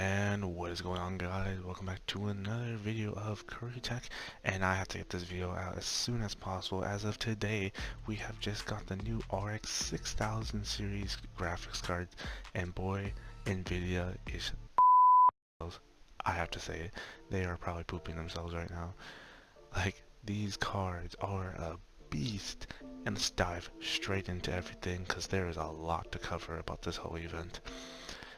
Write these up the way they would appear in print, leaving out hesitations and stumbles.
And what is going on, guys? Welcome back to another video of Curry Tech, and I have to get this video out as soon as possible. As of today, we have just got the new RX 6000 series graphics cards, and boy, Nvidia is I have to say it, they are probably pooping themselves right now. Like, these cards are a beast, and let's dive straight into everything because there is a lot to cover about this whole event.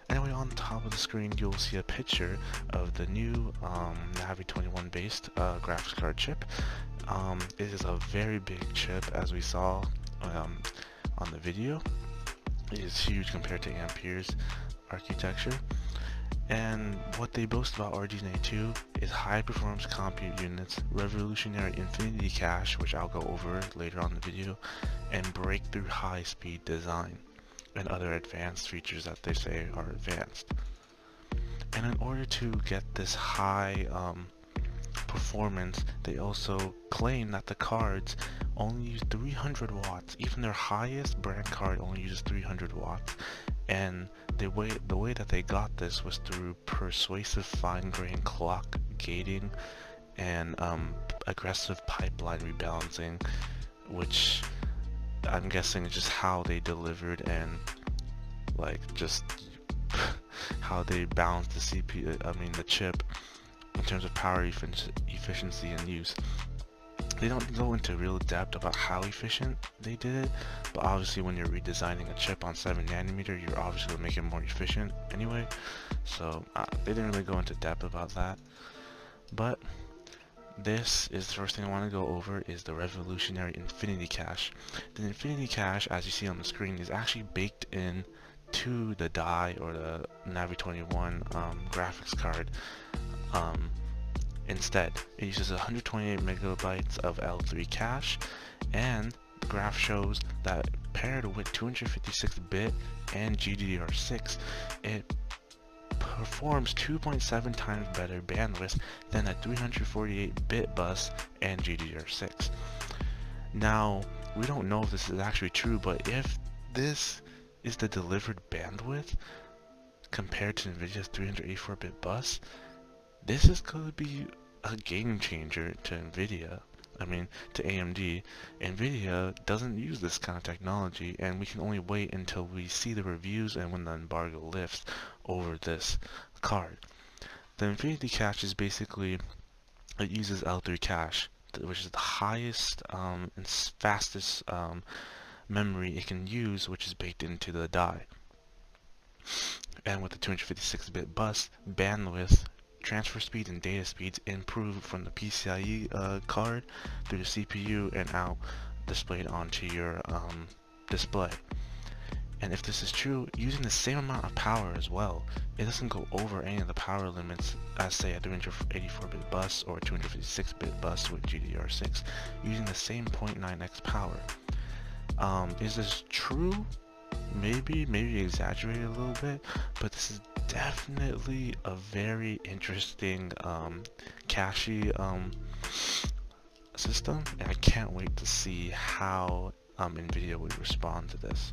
Anyway, on the top of the screen, you'll see a picture of the new Navi 21 based graphics card chip. It is a very big chip, as we saw on the video. It is huge compared to Ampere's architecture. And what they boast about RDNA 2 is high performance compute units, revolutionary infinity cache, which I'll go over later on the video, and breakthrough high speed design, and other advanced features that they say are advanced. And in order to get this high performance, they also claim that the cards only use 300 watts. Even their highest brand card only uses 300 watts. And the way that they got this was through persuasive fine-grained clock gating and aggressive pipeline rebalancing, which I'm guessing is just how they delivered and like just how they balanced the CPU, the chip, in terms of power efficiency and use. They don't go into real depth about how efficient they did it, but obviously when you're redesigning a chip on 7nm, you're obviously going to make it more efficient anyway, so they didn't really go into depth about that. But this is the first thing I want to go over, is the revolutionary infinity cache. The infinity cache, as you see on the screen, is actually baked in to the die or the Navi 21 graphics card. Instead, it uses 128 megabytes of L3 cache, and the graph shows that paired with 256-bit and GDDR6, it performs 2.7 times better bandwidth than a 348-bit bus and GDDR6. Now, we don't know if this is actually true, but if this is the delivered bandwidth compared to Nvidia's 384-bit bus, this is going to be a game changer to Nvidia. To AMD. Nvidia doesn't use this kind of technology, and we can only wait until we see the reviews and when the embargo lifts over this card. The Infinity Cache is basically, it uses L3 cache, which is the highest and fastest memory it can use, which is baked into the die. And with the 256-bit bus, bandwidth, transfer speed, and data speeds improve from the PCIe card through the CPU and out displayed onto your display. And if this is true, using the same amount of power as well, it doesn't go over any of the power limits as, say, a 384-bit bus or a 256-bit bus with GDDR6, using the same 0.9x power. Is this true? Maybe exaggerated a little bit, but this is definitely a very interesting cache system, and I can't wait to see how Nvidia would respond to this.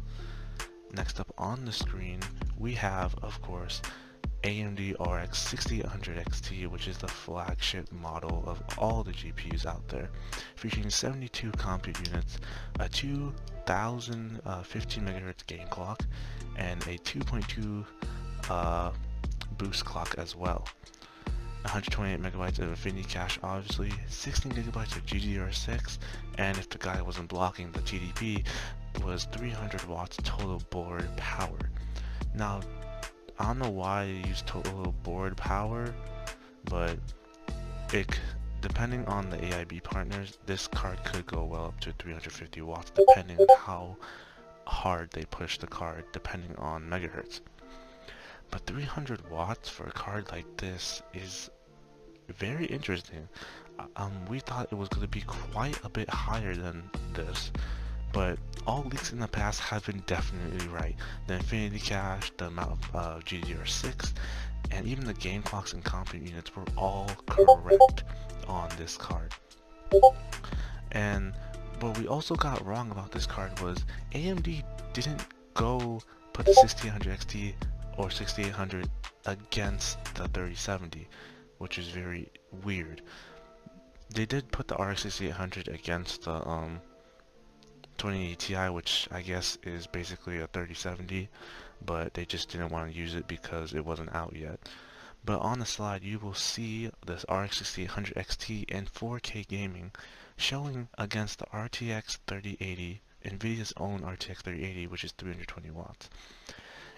Next up on the screen, we have, of course, AMD RX 6800 XT, which is the flagship model of all the GPUs out there, featuring 72 compute units, a 2015 MHz game clock, and a 2.2 boost clock as well. 128 megabytes of Infinity Cache, obviously, 16 gigabytes of GDDR6, and if the guy wasn't blocking the TDP, was 300 watts total board power. Now, I don't know why they use total board power, but depending on the AIB partners, this card could go well up to 350 watts, depending on how hard they push the card, depending on megahertz. But 300 watts for a card like this is very interesting. We thought it was going to be quite a bit higher than this, but all leaks in the past have been definitely right. The Infinity Cache, the amount of GDDR6, and even the game clocks and compute units were all correct on this card. And what we also got wrong about this card was AMD didn't go put the 6800 XT or 6800 against the 3070, which is very weird. They did put the RX 6800 against the 2080 Ti, which I guess is basically a 3070, but they just didn't want to use it because it wasn't out yet. But on the slide, you will see this RX 6800 XT in 4K gaming, showing against the RTX 3080, Nvidia's own RTX 3080, which is 320 watts.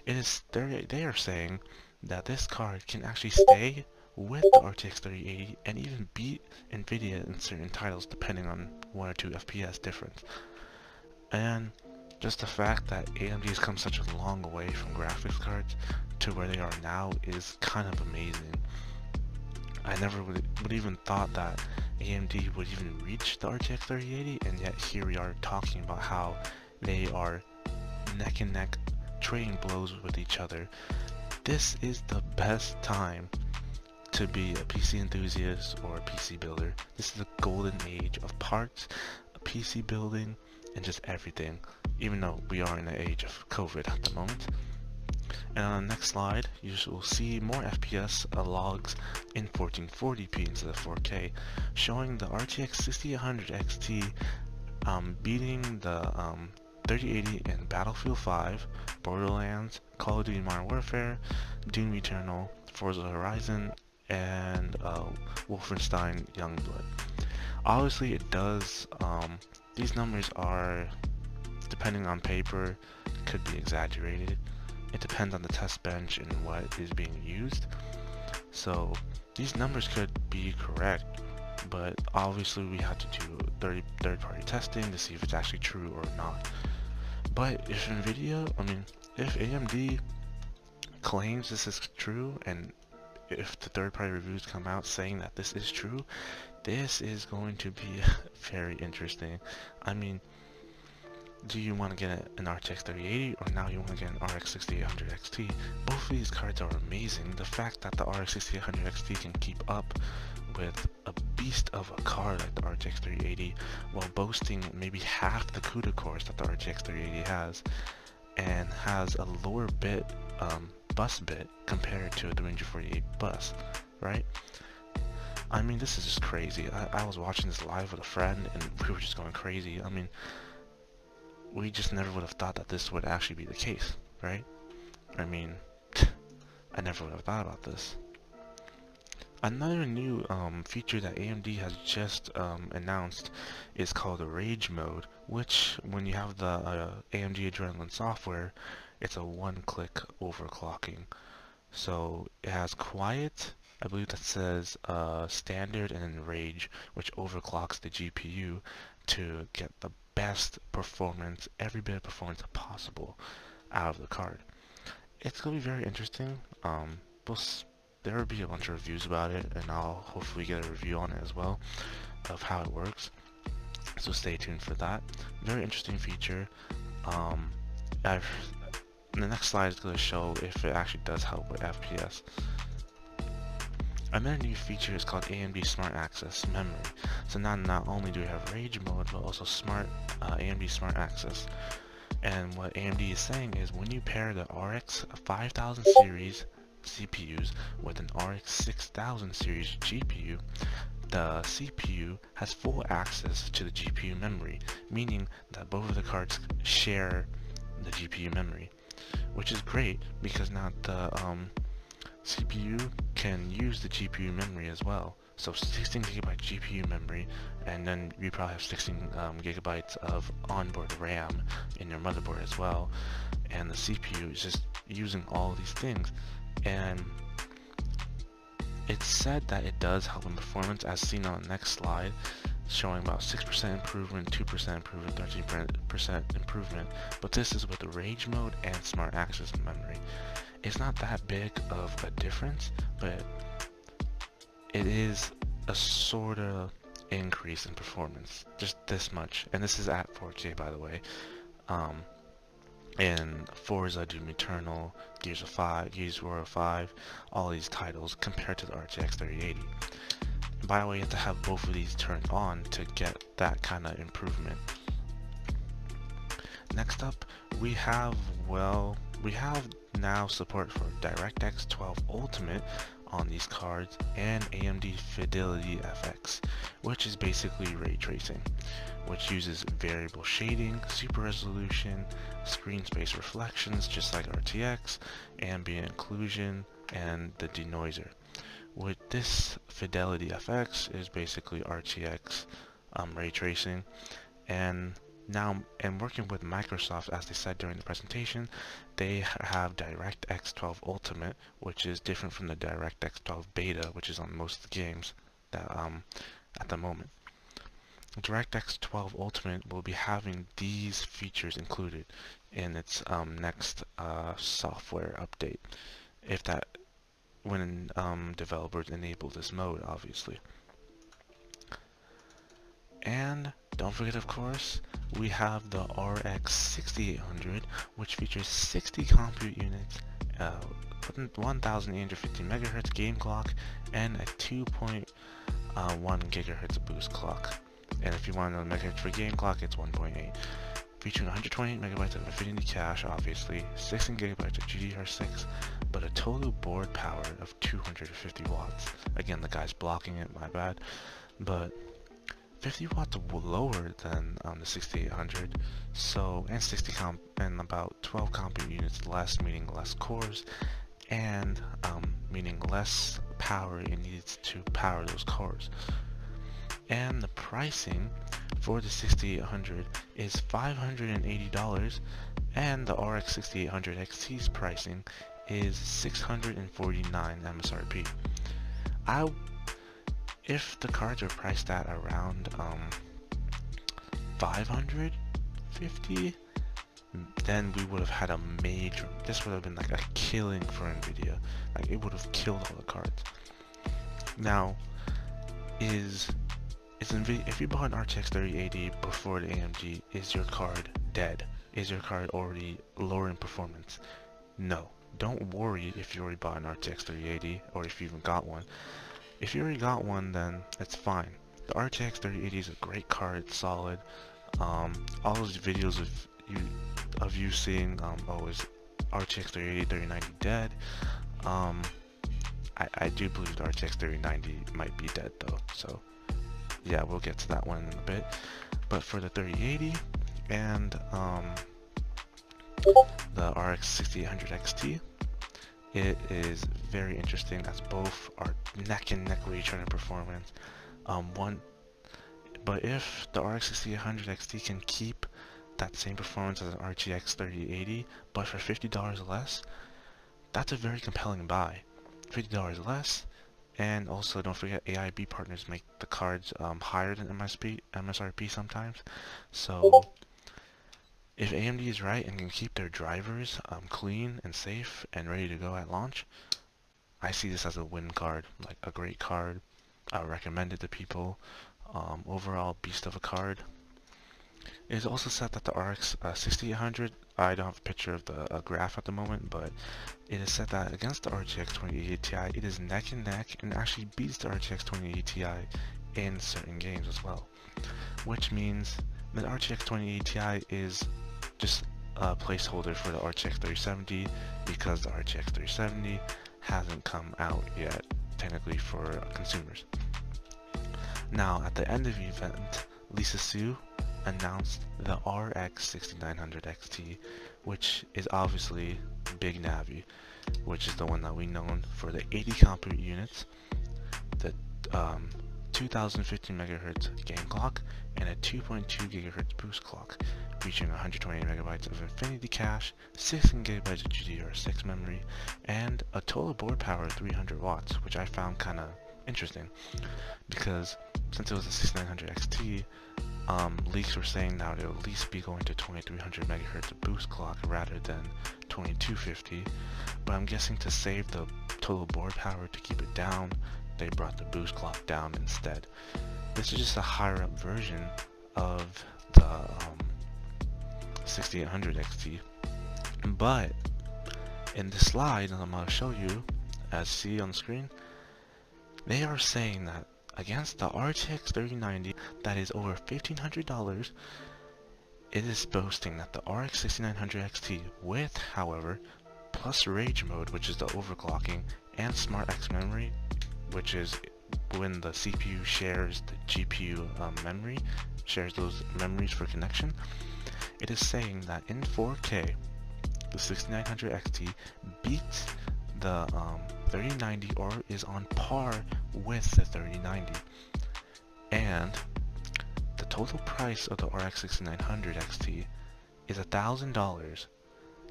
They are saying that this card can actually stay with the RTX 3080 and even beat Nvidia in certain titles, depending on 1 or 2 FPS difference. And just the fact that AMD has come such a long way from graphics cards to where they are now is kind of amazing. I never would even thought that AMD would even reach the RTX 3080, and yet here we are talking about how they are neck and neck trading blows with each other. This is the best time to be a PC enthusiast or a PC builder. This is a golden age of parts, PC building, and just everything, even though we are in the age of COVID at the moment. And on the next slide, you will see more FPS logs in 1440p instead of 4K, showing the RTX 6800 XT beating the 3080 in Battlefield 5, Borderlands, Call of Duty Modern Warfare, Doom Eternal, Forza Horizon, and Wolfenstein Youngblood. Obviously it does, these numbers are, depending on paper, could be exaggerated. It depends on the test bench and what is being used. So these numbers could be correct, but obviously we have to do third-party testing to see if it's actually true or not. But if if AMD claims this is true, and if the third-party reviews come out saying that this is true, this is going to be very interesting. I mean, do you want to get an RTX 3080 or now you want to get an RX 6800 XT? Both of these cards are amazing. The fact that the RX 6800 XT can keep up with a beast of a card like the RTX 3080 while boasting maybe half the CUDA cores that the RTX 3080 has, and has a lower bit bus bit compared to a 348 bus, right? I mean, this is just crazy. I was watching this live with a friend and we were just going crazy. I mean, we just never would have thought that this would actually be the case, right? I mean, I never would have thought about this. Another new feature that AMD has just announced is called the Rage mode, which when you have the AMD Adrenalin software, it's a one-click overclocking. So it has quiet, I believe that says standard, and then Rage, which overclocks the GPU to get the best performance, every bit of performance possible out of the card. It's going to be very interesting. There will be a bunch of reviews about it, and I'll hopefully get a review on it as well of how it works. So stay tuned for that. Very interesting feature. The next slide is going to show if it actually does help with FPS. Another new feature is called AMD Smart Access Memory. So now not only do we have Rage mode, but also AMD Smart Access. And what AMD is saying is when you pair the RX 5000 series CPUs with an RX 6000 series GPU, the CPU has full access to the GPU memory, meaning that both of the cards share the GPU memory, which is great because now the CPU can use the GPU memory as well. So 16 gigabyte GPU memory, and then you probably have 16 gigabytes of onboard RAM in your motherboard as well, and the CPU is just using all of these things. And it's said that it does help in performance, as seen on the next slide, showing about 6% improvement, 2% improvement, 13% improvement, but this is with the Rage mode and Smart Access memory. It's not that big of a difference, but it is a sort of increase in performance, just this much, and this is at 4K, by the way. And Forza, Doom Eternal, Gears of War 5, all these titles compared to the RTX 3080. And by the way, you have to have both of these turned on to get that kind of improvement. Next up, we have, well, we have now support for DirectX 12 Ultimate on these cards and AMD Fidelity FX, which is basically ray tracing, which uses variable shading, super resolution, screen space reflections just like RTX, ambient occlusion, and the denoiser. With this Fidelity FX is basically RTX ray tracing, and working with Microsoft, as they said during the presentation, they have DirectX 12 Ultimate, which is different from the DirectX 12 Beta, which is on most of the games that at the moment. DirectX 12 Ultimate will be having these features included in its next software update, if that when developers enable this mode, obviously. And don't forget, of course, we have the RX 6800, which features 60 compute units, 1850 MHz game clock, and a 2.1 GHz boost clock. And if you want to know the megahertz for game clock, it's 1.8. Featuring 128 megabytes of Nvidia cache, obviously, 16 gigabytes of GDDR6, but a total board power of 250 watts. Again, the guy's blocking it, my bad. But 50 watts lower than the 6800, so, and 60 comp, and about 12 compute units less, meaning less cores, and meaning less power it needs to power those cores. And the pricing for the 6800 is $580, and the RX 6800 XT's pricing is $649 MSRP. If the cards are priced at around 550, then we would have had a major, this would have been like a killing for Nvidia. Like, it would have killed all the cards. Now, is Nvidia, if you bought an RTX 3080 before the AMD, is your card dead? Is your card already lower in performance? No. Don't worry if you already bought an RTX 3080, or if you even got one. If you already got one, then it's fine. The RTX 3080 is a great card, it's solid. All those videos of you seeing, oh, is RTX 3080, 3090 dead? I do believe the RTX 3090 might be dead though, so yeah, we'll get to that one in a bit. But for the 3080 and the RX 6800 XT, it is very interesting, as both are neck and neck ray tracing performance. But if the RX 6800 XT can keep that same performance as an RTX 3080, but for $50 less, that's a very compelling buy. $50 less, and also don't forget AIB partners make the cards higher than MSRP sometimes. So if AMD is right and can keep their drivers clean and safe and ready to go at launch, I see this as a win card, like a great card. I would recommend it to people. Overall, beast of a card. It is also said that the RX 6800, I don't have a picture of the graph at the moment, but it is said that against the RTX 2080 Ti, it is neck and neck and actually beats the RTX 2080 Ti in certain games as well. Which means the RTX 2080 Ti is just a placeholder for the RTX 3070, because the RTX 3070 hasn't come out yet, technically, for consumers. Now, at the end of the event, Lisa Su announced the RX 6900 XT, which is obviously Big Navi, which is the one that we know for the 80 compute units, the 2050 MHz game clock, and a 2.2 GHz boost clock, featuring 128 megabytes of Infinity cache, 16 gigabytes of GDDR6 memory, and a total board power of 300 watts, which I found kind of interesting, because since it was a 6900 XT, leaks were saying that it will at least be going to 2300 megahertz boost clock rather than 2250, but I'm guessing to save the total board power to keep it down, they brought the boost clock down instead. This is just a higher up version of the 6800 XT, but in this slide I'm going to show you, as see on the screen, they are saying that against the RTX 3090 that is over $1,500, it is boasting that the RX 6900 XT with, however, plus Rage mode, which is the overclocking, and Smart X memory, which is when the CPU shares the GPU memory, shares those memories for connection. It is saying that in 4K, the 6900 XT beats the 3090 or is on par with the 3090. And the total price of the RX 6900 XT is $1,000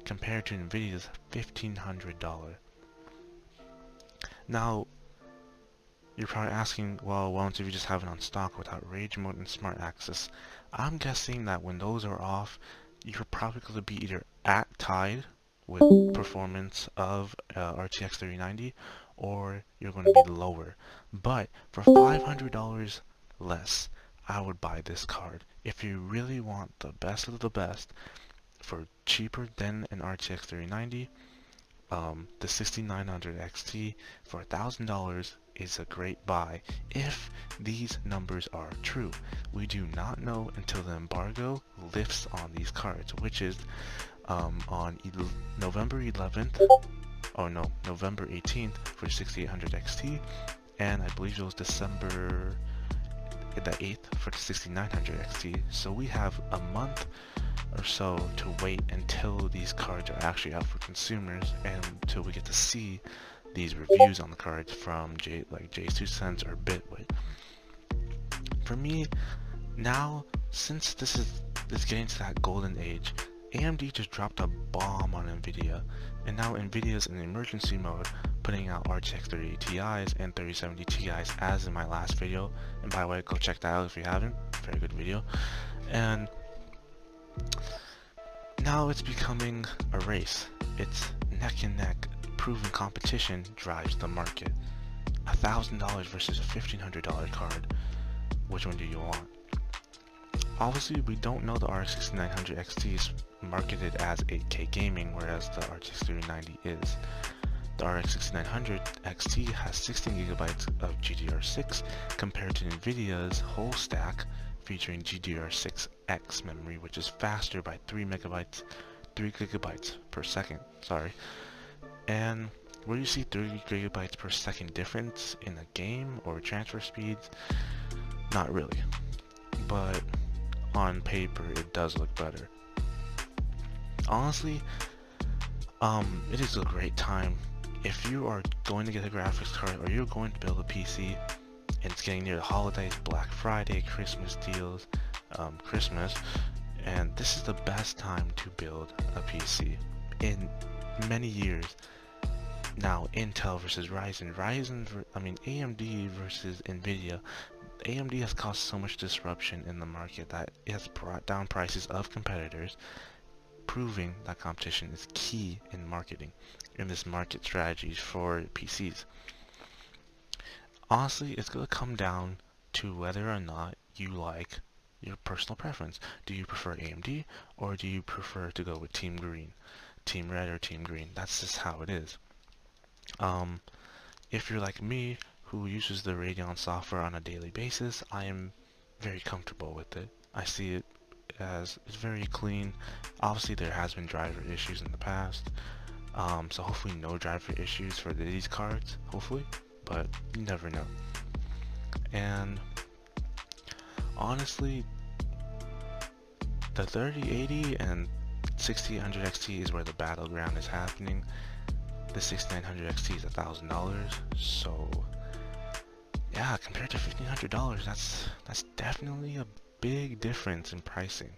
compared to Nvidia's $1,500. Now, you're probably asking, well, why don't you just have it on stock without Rage Mode and Smart Access? I'm guessing that when those are off, you're probably going to be either at tied with performance of RTX 3090, or you're going to be lower. But for $500 less, I would buy this card. If you really want the best of the best for cheaper than an RTX 3090, the 6900 XT for $1,000 is a great buy if these numbers are true. We do not know until the embargo lifts on these cards, which is on November 11th, or no, November 18th for 6800 XT, and I believe it was December the 8th for the 6900 XT. So we have a month or so to wait until these cards are actually out for consumers and until we get to see these reviews on the cards from Jay's 2 cents or Bitwit. For me, now, since this is getting to that golden age, AMD just dropped a bomb on Nvidia, and now Nvidia's in emergency mode, putting out RTX 3080 Ti's and 3070 Ti's as in my last video. And by the way, go check that out if you haven't. Very good video. And now it's becoming a race. It's neck and neck. Proven competition drives the market. $1,000 versus a $1,500 card. Which one do you want? Obviously, we don't know the RX 6900 XT is marketed as 8K gaming, whereas the RTX 3090 is. The RX 6900 XT has 16GB of GDDR6 compared to Nvidia's whole stack featuring GDDR6X memory, which is faster by 3 GB per second. Sorry. And where you see 30 GB per second difference in a game or transfer speeds, not really. But on paper, it does look better. Honestly, it is a great time if you are going to get a graphics card or you're going to build a PC and it's getting near the holidays, Black Friday, Christmas deals, Christmas, and this is the best time to build a PC in many years. Now, Intel versus Ryzen, AMD versus Nvidia. AMD has caused so much disruption in the market that it has brought down prices of competitors, proving that competition is key in marketing, in this market strategies for PCs. Honestly, it's going to come down to whether or not you like your personal preference. Do you prefer AMD, or do you prefer to go with Team Green, Team Red, or Team Green? That's just how it is. If you're like me, who uses the RADEON software on a daily basis, I am very comfortable with it. I see it as it's very clean. Obviously, there has been driver issues in the past, so hopefully no driver issues for these cards, hopefully, but you never know. And honestly, the 3080 and 6800 XT is where the battleground is happening. The 6900 XT is $1,000, so yeah, compared to $1,500, that's definitely a big difference in pricing.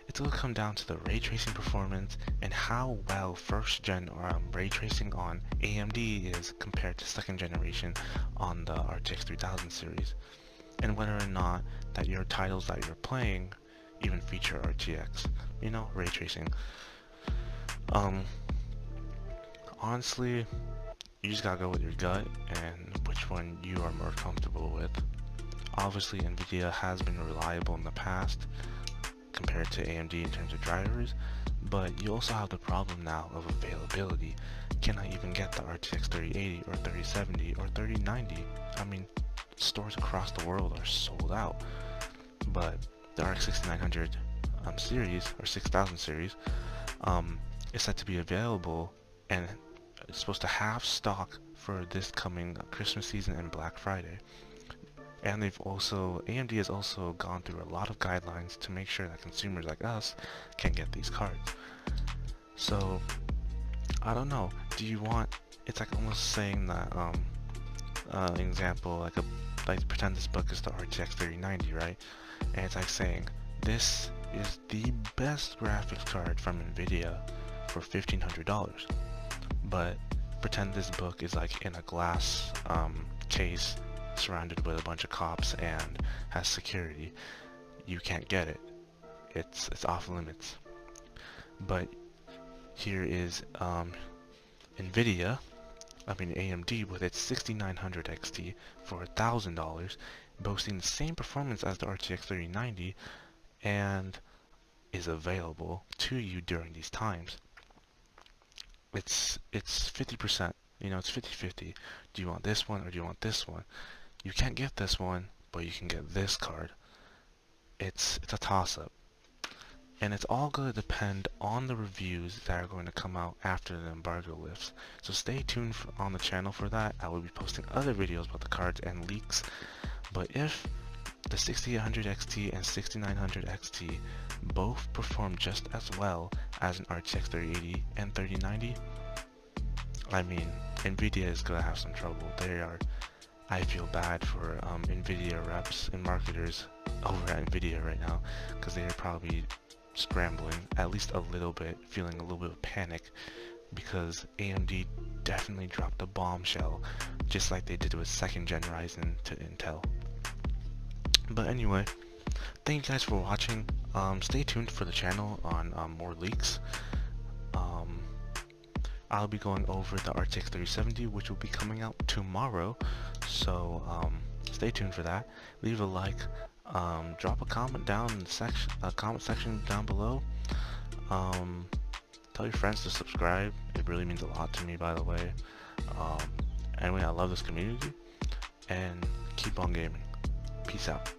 It's going to come down to the ray tracing performance and how well first gen ray tracing on AMD is compared to second generation on the RTX 3000 series, and whether or not that your titles that you're playing even feature RTX, ray tracing. Honestly, you just gotta go with your gut and which one you are more comfortable with. Obviously, Nvidia has been reliable in the past compared to AMD in terms of drivers, but you also have the problem now of availability. Can I even get the RTX 3080 or 3070 or 3090? Stores across the world are sold out, but the RX 6900 series, or 6000 series, is set to be available, and it's supposed to have stock for this coming Christmas season and Black Friday. And AMD has also gone through a lot of guidelines to make sure that consumers like us can get these cards. So, I don't know, it's like almost saying that, example, like pretend this book is the RTX 3090, right? And it's like saying, this is the best graphics card from Nvidia for $1,500. But pretend this book is like in a glass case surrounded with a bunch of cops and has security. You can't get it. It's off limits. But here is Nvidia, AMD, with its 6900 XT for $1,000, boasting the same performance as the RTX 3090, and is available to you during these times. It's 50%, it's 50-50. Do you want this one or do you want this one? You can't get this one, but you can get this card. It's a toss-up. And it's all going to depend on the reviews that are going to come out after the embargo lifts. So stay tuned on the channel for that. I will be posting other videos about the cards and leaks. But if the 6800 XT and 6900 XT both perform just as well as an RTX 3080 and 3090, Nvidia is going to have some trouble. I feel bad for Nvidia reps and marketers over at Nvidia right now, because they are probably scrambling at least a little bit, feeling a little bit of panic, because AMD definitely dropped a bombshell, just like they did with 2nd gen Ryzen to Intel. But anyway, thank you guys for watching. Stay tuned for the channel on more leaks. I'll be going over the RTX 3070, which will be coming out tomorrow, so stay tuned for that. Leave a like, drop a comment down in the comment section down below. Tell your friends to subscribe. It really means a lot to me, by the way. Anyway, I love this community, and keep on gaming. Peace out.